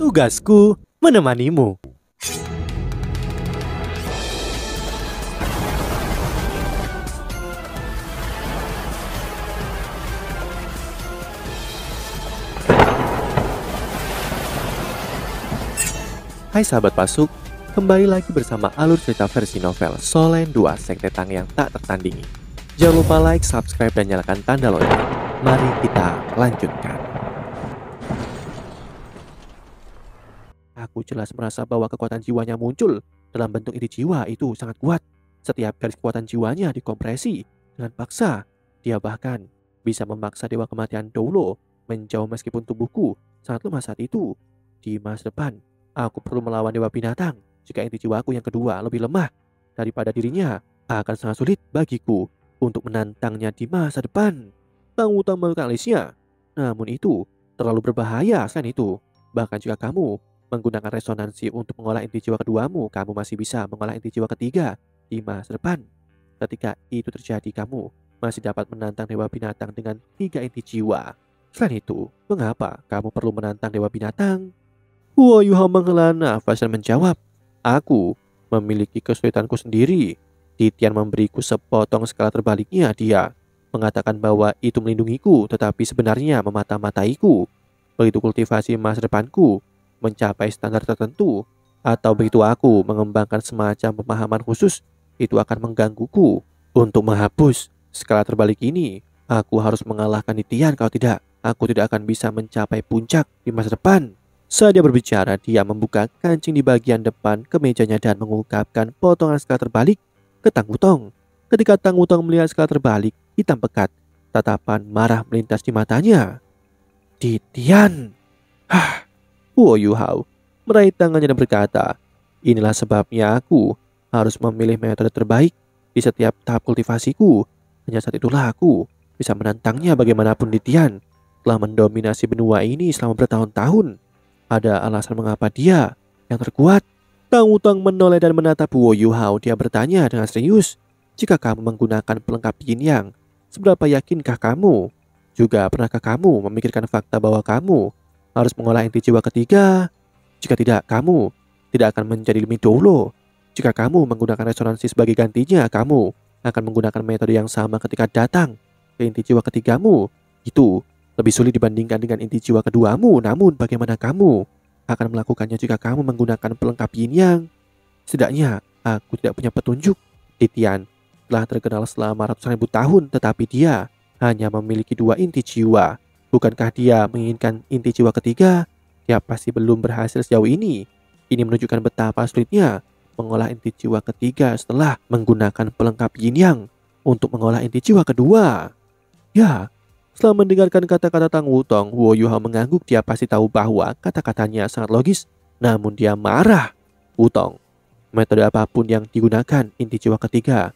Tugasku menemanimu. Hai sahabat Pasuk, kembali lagi bersama alur cerita versi novel Solen 2 Sekte Tang yang tak tertandingi. Jangan lupa like, subscribe, dan nyalakan tanda lonceng. Mari kita lanjutkan. Aku jelas merasa bahwa kekuatan jiwanya muncul dalam bentuk inti jiwa itu sangat kuat. Setiap garis kekuatan jiwanya dikompresi dengan paksa. Dia bahkan bisa memaksa Dewa Kematian Doulo menjauh meskipun tubuhku sangat lemah saat itu. Di masa depan, aku perlu melawan Dewa Binatang. Jika inti jiwaku yang kedua lebih lemah daripada dirinya, akan sangat sulit bagiku untuk menantangnya di masa depan. Tang Wutong membuka alisnya. Namun itu terlalu berbahaya. Selain itu, bahkan jika kamu menggunakan resonansi untuk mengolah inti jiwa keduamu, kamu masih bisa mengolah inti jiwa ketiga di masa depan. Ketika itu terjadi, kamu masih dapat menantang Dewa Binatang dengan 3 inti jiwa. Selain itu, mengapa kamu perlu menantang Dewa Binatang? Huo Yuhao menghela nafas dan menjawab, aku memiliki kesulitanku sendiri. Titian memberiku sepotong skala terbaliknya. Dia mengatakan bahwa itu melindungiku, tetapi sebenarnya memata-mataiku. Begitu kultivasi masa depanku mencapai standar tertentu, atau begitu aku mengembangkan semacam pemahaman khusus, itu akan menggangguku. Untuk menghapus skala terbalik ini, aku harus mengalahkan Titian. Kalau tidak, aku tidak akan bisa mencapai puncak di masa depan. Saat dia berbicara, dia membuka kancing di bagian depan kemejanya dan mengungkapkan potongan skala terbalik ke Tang Wutong. Ketika Tang Wutong melihat skala terbalik hitam pekat, tatapan marah melintas di matanya. Titian! Huo Yuhao meraih tangannya dan berkata, inilah sebabnya aku harus memilih metode terbaik di setiap tahap kultivasiku. Hanya saat itulah aku bisa menantangnya. Bagaimanapun Titian telah mendominasi benua ini selama bertahun-tahun. Ada alasan mengapa dia yang terkuat. Tang Wutong menoleh dan menatap Huo Yuhao. Dia bertanya dengan serius, jika kamu menggunakan pelengkap yin yang, seberapa yakinkah kamu? Juga pernahkah kamu memikirkan fakta bahwa kamu harus mengolah inti jiwa ketiga? Jika tidak, kamu tidak akan menjadi Lim Doulo. Jika kamu menggunakan resonansi sebagai gantinya, kamu akan menggunakan metode yang sama ketika datang ke inti jiwa ketigamu. Itu lebih sulit dibandingkan dengan inti jiwa keduamu. Namun bagaimana kamu akan melakukannya jika kamu menggunakan pelengkap yin yang? Setidaknya aku tidak punya petunjuk. Titian telah terkenal selama ratusan ribu tahun, tetapi dia hanya memiliki 2 inti jiwa. Bukankah dia menginginkan inti jiwa ketiga? Dia pasti belum berhasil sejauh ini. Ini menunjukkan betapa sulitnya mengolah inti jiwa ketiga setelah menggunakan pelengkap yin yang untuk mengolah inti jiwa kedua. Ya, setelah mendengarkan kata-kata Tang Wutong, Huo Yuhao mengangguk. Dia pasti tahu bahwa kata-katanya sangat logis. Namun dia marah. Wutong, metode apapun yang digunakan, inti jiwa ketiga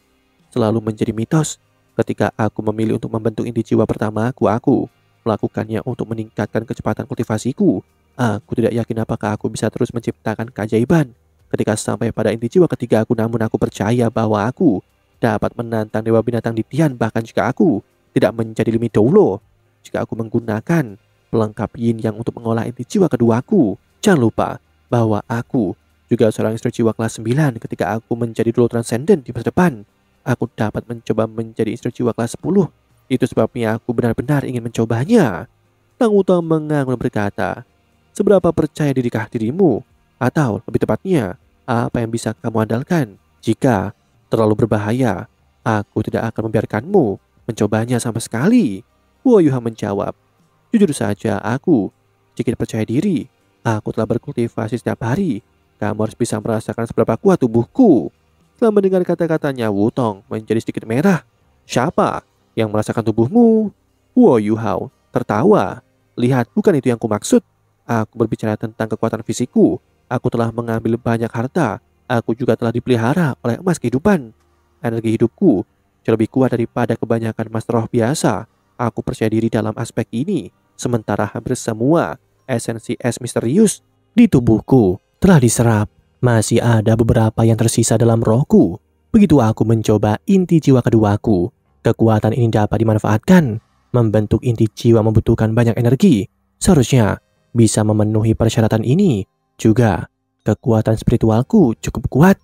selalu menjadi mitos. Ketika aku memilih untuk membentuk inti jiwa pertama aku melakukannya untuk meningkatkan kecepatan kultivasiku. Aku tidak yakin apakah aku bisa terus menciptakan keajaiban ketika sampai pada inti jiwa ketiga aku. Namun aku percaya bahwa aku dapat menantang Dewa Binatang Titian, bahkan jika aku tidak menjadi Lim Doulo. Jika aku menggunakan pelengkap yin yang untuk mengolah inti jiwa keduaku. Jangan lupa bahwa aku juga seorang istri jiwa kelas 9. Ketika aku menjadi Doulo Transcendent di masa depan, aku dapat mencoba menjadi istri jiwa kelas 10. Itu sebabnya aku benar-benar ingin mencobanya. Tang Wutong mengangguk berkata, seberapa percaya dirikah dirimu? Atau lebih tepatnya, apa yang bisa kamu andalkan? Jika terlalu berbahaya, aku tidak akan membiarkanmu mencobanya sama sekali. Huo Yuhao menjawab, jujur saja aku sedikit percaya diri. Aku telah berkultivasi setiap hari. Kamu harus bisa merasakan seberapa kuat tubuhku. Setelah mendengar kata-katanya, Wutong menjadi sedikit merah. Siapa yang merasakan tubuhmu? Huo Yuhao tertawa. Lihat, bukan itu yang kumaksud. Aku berbicara tentang kekuatan fisikku. Aku telah mengambil banyak harta. Aku juga telah dipelihara oleh emas kehidupan. Energi hidupku jauh lebih kuat daripada kebanyakan master roh biasa. Aku percaya diri dalam aspek ini. Sementara hampir semua esensi es misterius di tubuhku telah diserap. Masih ada beberapa yang tersisa dalam rohku. Begitu aku mencoba inti jiwa keduaku, kekuatan ini dapat dimanfaatkan. Membentuk inti jiwa membutuhkan banyak energi. Seharusnya bisa memenuhi persyaratan ini. Juga, kekuatan spiritualku cukup kuat.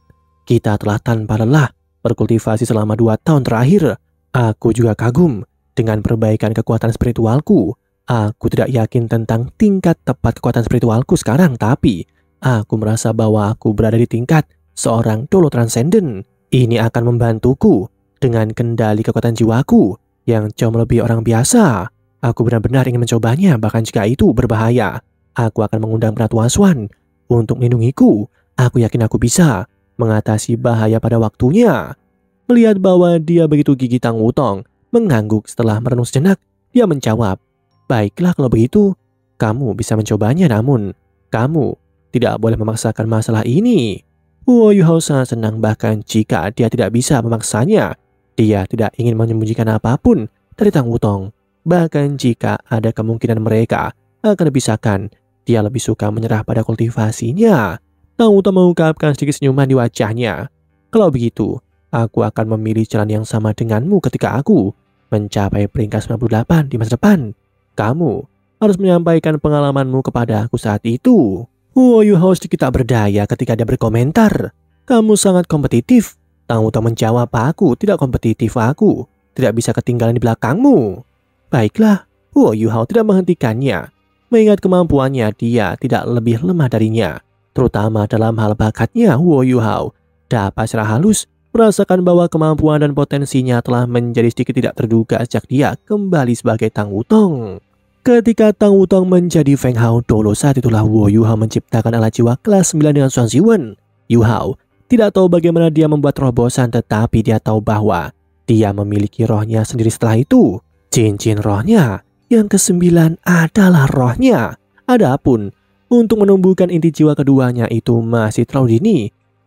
Kita telah tanpa lelah berkultivasi selama 2 tahun terakhir. Aku juga kagum dengan perbaikan kekuatan spiritualku. Aku tidak yakin tentang tingkat tepat kekuatan spiritualku sekarang, tapi aku merasa bahwa aku berada di tingkat seorang Dolo Transcendent. Ini akan membantuku dengan kendali kekuatan jiwaku yang jauh melebihi orang biasa. Aku benar-benar ingin mencobanya, bahkan jika itu berbahaya. Aku akan mengundang Ratu Aswan untuk melindungiku. Aku yakin aku bisa mengatasi bahaya pada waktunya. Melihat bahwa dia begitu gigih, Tang Wutong mengangguk setelah merenung sejenak. Dia menjawab, "Baiklah kalau begitu, kamu bisa mencobanya, namun kamu tidak boleh memaksakan masalah ini." Huo Yuhao sangat senang, bahkan jika dia tidak bisa memaksanya. Dia tidak ingin menyembunyikan apapun dari Tang Wutong. Bahkan jika ada kemungkinan mereka akan dipisahkan, dia lebih suka menyerah pada kultivasinya. Tang Wutong mengungkapkan sedikit senyuman di wajahnya. "Kalau begitu, aku akan memilih jalan yang sama denganmu ketika aku mencapai peringkat 98 di masa depan. Kamu harus menyampaikan pengalamanmu kepada aku saat itu." Huo Yuhao sedikit tak berdaya ketika dia berkomentar, "Kamu sangat kompetitif." Tang Wutong menjawab, "Aku tidak kompetitif, aku tidak bisa ketinggalan di belakangmu." Baiklah, Huo Yuhao tidak menghentikannya. Mengingat kemampuannya, dia tidak lebih lemah darinya. Terutama dalam hal bakatnya, Huo Yuhao dapat secara halus merasakan bahwa kemampuan dan potensinya telah menjadi sedikit tidak terduga sejak dia kembali sebagai Tang Wutong. Ketika Tang Wutong menjadi Feng Hao Dolo, saat itulah Huo Yuhao menciptakan alat jiwa kelas 9 dengan Xuan Ziwen. Yuhao tidak tahu bagaimana dia membuat terobosan, tetapi dia tahu bahwa dia memiliki rohnya sendiri setelah itu. Cincin rohnya yang ke-9 adalah rohnya. Adapun untuk menumbuhkan inti jiwa keduanya itu masih terlalu dini.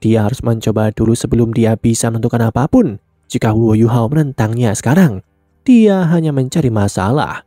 Dia harus mencoba dulu sebelum dia bisa menentukan apapun. Jika Huo Yuhao menentangnya sekarang, dia hanya mencari masalah.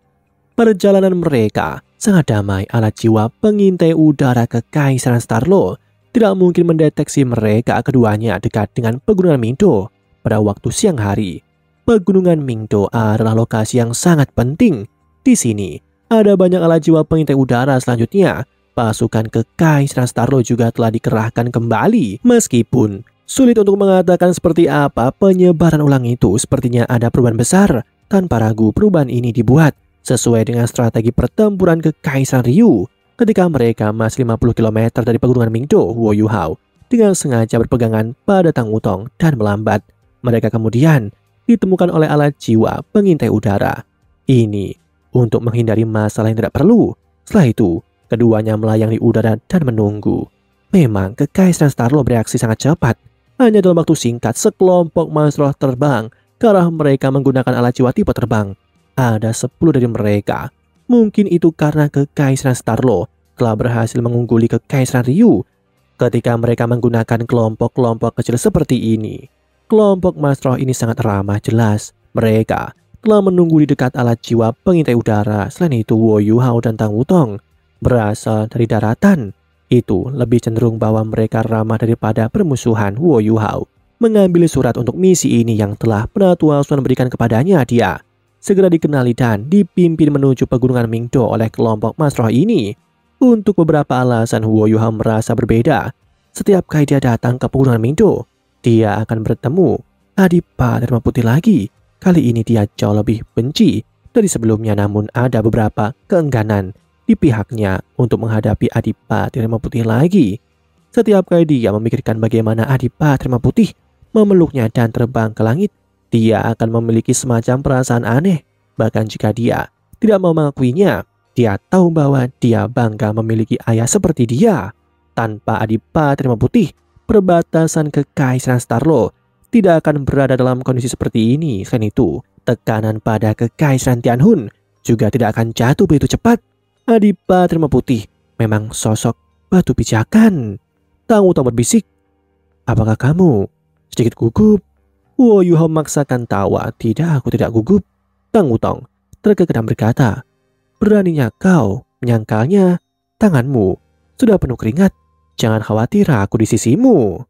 Perjalanan mereka sangat damai. Alat jiwa pengintai udara Kekaisaran Starlo tidak mungkin mendeteksi mereka keduanya dekat dengan Pegunungan Mingdo pada waktu siang hari. Pegunungan Mingdo adalah lokasi yang sangat penting. Di sini ada banyak alat jiwa pengintai udara. Selanjutnya, pasukan Kekaisaran Starlo juga telah dikerahkan kembali. Meskipun sulit untuk mengatakan seperti apa penyebaran ulang itu, sepertinya ada perubahan besar. Tanpa ragu, perubahan ini dibuat sesuai dengan strategi pertempuran Kekaisaran Ryu. Ketika mereka masih 50 km dari Pegunungan Mingdo, Huo Yuhao dengan sengaja berpegangan pada Tang Wutong dan melambat. Mereka kemudian ditemukan oleh alat jiwa pengintai udara. Ini untuk menghindari masalah yang tidak perlu. Setelah itu, keduanya melayang di udara dan menunggu. Memang Kekaisaran Starlo bereaksi sangat cepat. Hanya dalam waktu singkat, sekelompok monster terbang ke arah mereka menggunakan alat jiwa tipe terbang. Ada 10 dari mereka. Mungkin itu karena Kekaisaran Starlo telah berhasil mengungguli Kekaisaran Ryu. Ketika mereka menggunakan kelompok-kelompok kecil seperti ini, kelompok monster ini sangat ramah. Jelas mereka telah menunggu di dekat alat jiwa pengintai udara. Selain itu, Huo Yuhao dan Tang Wutong berasal dari daratan. Itu lebih cenderung bahwa mereka ramah daripada permusuhan. Huo Yuhao mengambil surat untuk misi ini yang telah Ratu Aswan berikan kepadanya. Dia segera dikenali dan dipimpin menuju Pegunungan Mingdo oleh kelompok monster ini. Untuk beberapa alasan, Huo Yuhao merasa berbeda. Setiap kali dia datang ke Pegunungan Mingdo, dia akan bertemu Adipati Rema Putih lagi. Kali ini dia jauh lebih benci dari sebelumnya, namun ada beberapa keengganan di pihaknya untuk menghadapi Adipati Rema Putih lagi. Setiap kali dia memikirkan bagaimana Adipati Rema Putih memeluknya dan terbang ke langit, dia akan memiliki semacam perasaan aneh. Bahkan jika dia tidak mau mengakuinya, dia tahu bahwa dia bangga memiliki ayah seperti dia. Tanpa Adipati Rema Putih, perbatasan Kekaisaran Starlo tidak akan berada dalam kondisi seperti ini. Selain itu, tekanan pada Kekaisaran Tianhun juga tidak akan jatuh begitu cepat. Adipati Rema Putih memang sosok batu pijakan. Tang Wutong berbisik, "Apakah kamu sedikit gugup?" Huo Yuhao memaksakan tawa. "Tidak, aku tidak gugup." Tang Wutong terkekeh berkata, "Beraninya kau menyangkalnya. Tanganmu sudah penuh keringat. Jangan khawatir, aku di sisimu."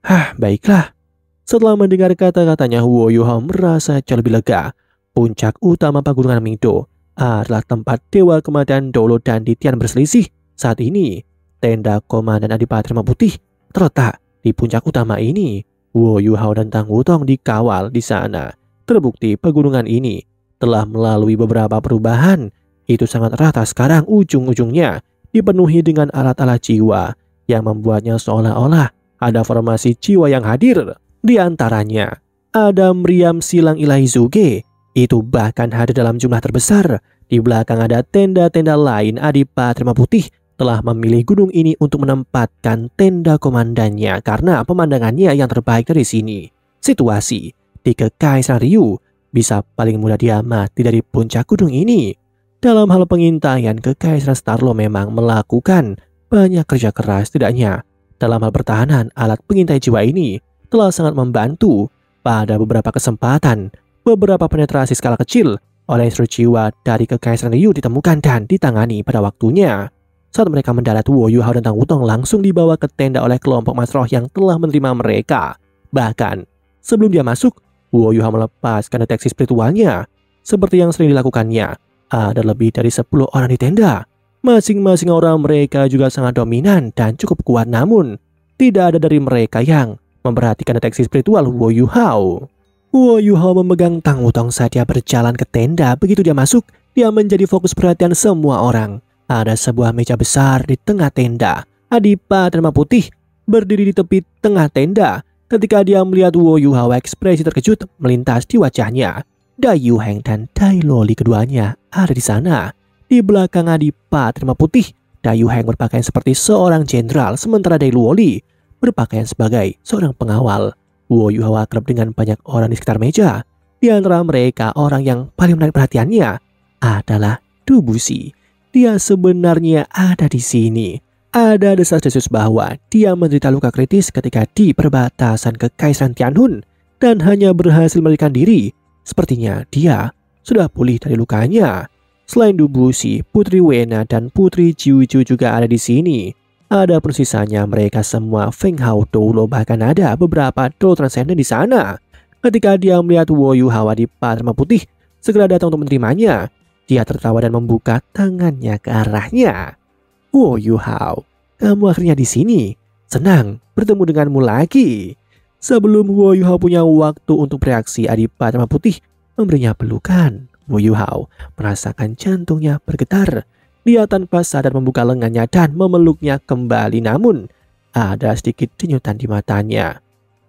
"Hah, baiklah." Setelah mendengar kata-katanya, Huo Yuhao merasa jauh lebih lega. Puncak utama Pegunungan Mingdo adalah tempat Dewa Kematian Dolo dan Titian berselisih. Saat ini, tenda Komandan Adipati Rema Putih terletak di puncak utama ini. Wo Yuhao dan Tang Wutong dikawal di sana. Terbukti pegunungan ini telah melalui beberapa perubahan. Itu sangat rata sekarang, ujung-ujungnya dipenuhi dengan alat-alat jiwa yang membuatnya seolah-olah ada formasi jiwa yang hadir. Di antaranya ada meriam silang ilahi Zuge. Itu bahkan hadir dalam jumlah terbesar. Di belakang ada tenda-tenda lain. Adipati Rema Putih telah memilih gunung ini untuk menempatkan tenda komandannya karena pemandangannya yang terbaik dari sini. Situasi di Kekaisaran Ryu bisa paling mudah diamati dari puncak gunung ini. Dalam hal pengintaian, Kekaisaran Starlo memang melakukan banyak kerja keras. Setidaknya dalam hal pertahanan, alat pengintai jiwa ini telah sangat membantu. Pada beberapa kesempatan, beberapa penetrasi skala kecil oleh instruksi jiwa dari Kekaisaran Ryu ditemukan dan ditangani pada waktunya. Saat mereka mendarat, Wo Yuhao dan Tang Wutong langsung dibawa ke tenda oleh kelompok Mas Roh yang telah menerima mereka. Bahkan, sebelum dia masuk, Wo Yuhao melepaskan deteksi spiritualnya. Seperti yang sering dilakukannya, ada lebih dari 10 orang di tenda. Masing-masing orang mereka juga sangat dominan dan cukup kuat, namun tidak ada dari mereka yang memperhatikan deteksi spiritual Wo Yuhao. Wo Yuhao memegang Tang Wutong saat dia berjalan ke tenda. Begitu dia masuk, dia menjadi fokus perhatian semua orang. Ada sebuah meja besar di tengah tenda. Adipati Rema Putih berdiri di tepi tengah tenda. Ketika dia melihat Wo Yuhao, ekspresi terkejut melintas di wajahnya. Dai Yuheng dan Dai Loli keduanya ada di sana. Di belakang Adipati Rema Putih, Dai Yuheng berpakaian seperti seorang jenderal, sementara Dai Loli berpakaian sebagai seorang pengawal. Wo Yuhao akrab dengan banyak orang di sekitar meja. Di antara mereka, orang yang paling menarik perhatiannya adalah Dubushi. Dia sebenarnya ada di sini. Ada desas-desus bahwa dia menderita luka kritis ketika di perbatasan Kekaisaran Tianhun dan hanya berhasil melarikan diri. Sepertinya dia sudah pulih dari lukanya. Selain Dubushi, Putri Wena dan Putri Jiuju juga ada di sini. Ada persisanya mereka semua Feng Hao Doulo, bahkan ada beberapa Doulo Transcendent di sana. Ketika dia melihat Wo Yuhao, Adipati Rema Putih segera datang untuk menerimanya. Dia tertawa dan membuka tangannya ke arahnya. Wo Yuhao, kamu akhirnya di sini. Senang bertemu denganmu lagi. Sebelum Wo Yuhao punya waktu untuk bereaksi, Adipati Rema Putih memberinya pelukan. Wo Yuhao merasakan jantungnya bergetar. Dia tanpa sadar membuka lengannya dan memeluknya kembali, namun ada sedikit denyutan di matanya.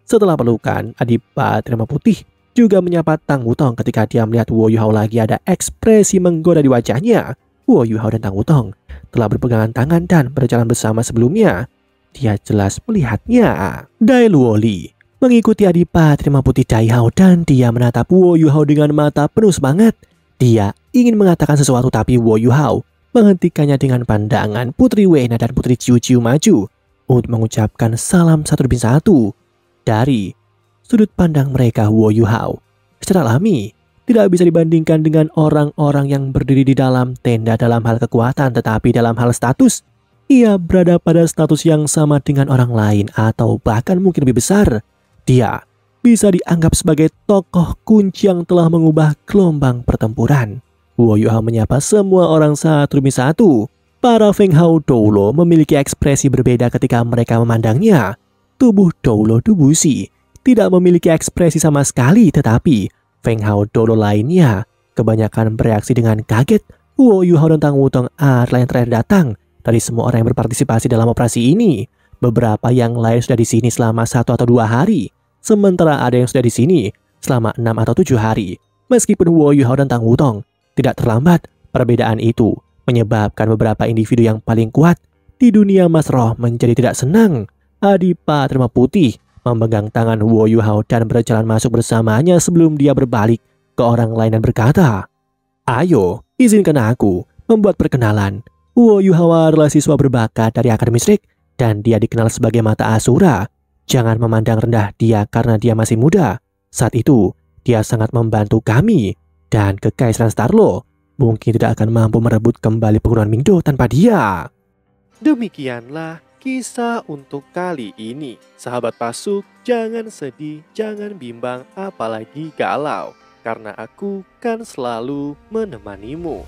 Setelah pelukan, Adipati Rema Putih juga menyapa Tang Wutong. Ketika dia melihat Wo Yuhao lagi, ada ekspresi menggoda di wajahnya. Wo Yuhao dan Tang Wutong telah berpegangan tangan dan berjalan bersama sebelumnya. Dia jelas melihatnya. Dai Luoli mengikuti Adipati Rema Putih Dai Hao dan dia menatap Wo Yuhao dengan mata penuh semangat. Dia ingin mengatakan sesuatu, tapi Wo Yuhao menghentikannya dengan pandangan. Putri Wena dan Putri Jiu maju untuk mengucapkan salam satu demi satu. Dari sudut pandang mereka, Wo Yuhao secara alami tidak bisa dibandingkan dengan orang-orang yang berdiri di dalam tenda dalam hal kekuatan, tetapi dalam hal status, ia berada pada status yang sama dengan orang lain atau bahkan mungkin lebih besar. Dia bisa dianggap sebagai tokoh kunci yang telah mengubah gelombang pertempuran. Wo Yuhao menyapa semua orang satu demi satu. Para Feng Hao Doulo memiliki ekspresi berbeda ketika mereka memandangnya. Tubuh Doulo Dubushi tidak memiliki ekspresi sama sekali, tetapi Feng Hao Doulo lainnya kebanyakan bereaksi dengan kaget. Wo Yuhao dan Tang Wutong adalah yang terakhir datang dari semua orang yang berpartisipasi dalam operasi ini. Beberapa yang lain sudah di sini selama 1 atau 2 hari, sementara ada yang sudah di sini selama 6 atau 7 hari. Meskipun Wo Yuhao dan Tang Wutong tidak terlambat, perbedaan itu menyebabkan beberapa individu yang paling kuat di dunia Mas Roh menjadi tidak senang. Adipati Rema Putih memegang tangan Wo Yuhao dan berjalan masuk bersamanya sebelum dia berbalik ke orang lain dan berkata, "Ayo, izinkan aku membuat perkenalan. Wo Yuhao adalah siswa berbakat dari Akademi Strik dan dia dikenal sebagai mata Asura. Jangan memandang rendah dia karena dia masih muda. Saat itu, dia sangat membantu kami dan Kekaisaran Starlo mungkin tidak akan mampu merebut kembali pegunungan Mingdo tanpa dia." Demikianlah kisah untuk kali ini. Sahabat Pasuk, jangan sedih, jangan bimbang, apalagi galau. karena aku kan selalu menemanimu.